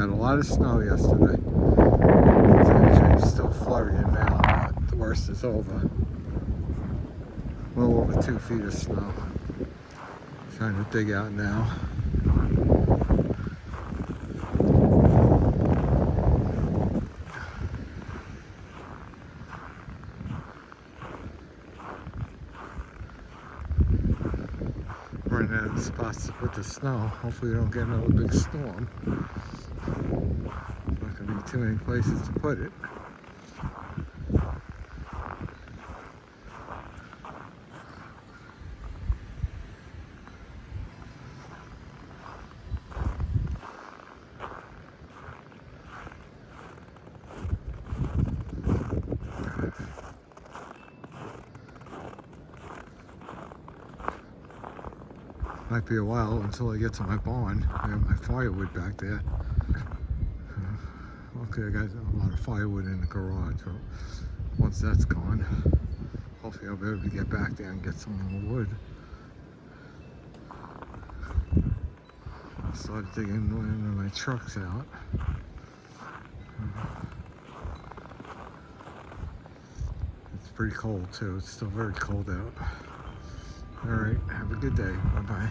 had a lot of snow yesterday. It's actually still flurrying now, but the worst is over. A little over 2 feet of snow. Trying to dig out now. Running out of spots to put the snow. Hopefully we don't get another big storm. Not going to be too many places to put it. Might be a while until I get to my barn. I have my firewood back there. Okay, I got a lot of firewood in the garage. So once that's gone, hopefully I'll be able to get back there and get some more wood. I started digging one of my trucks out. It's pretty cold too. It's still very cold out. All right, have a good day. Bye-bye.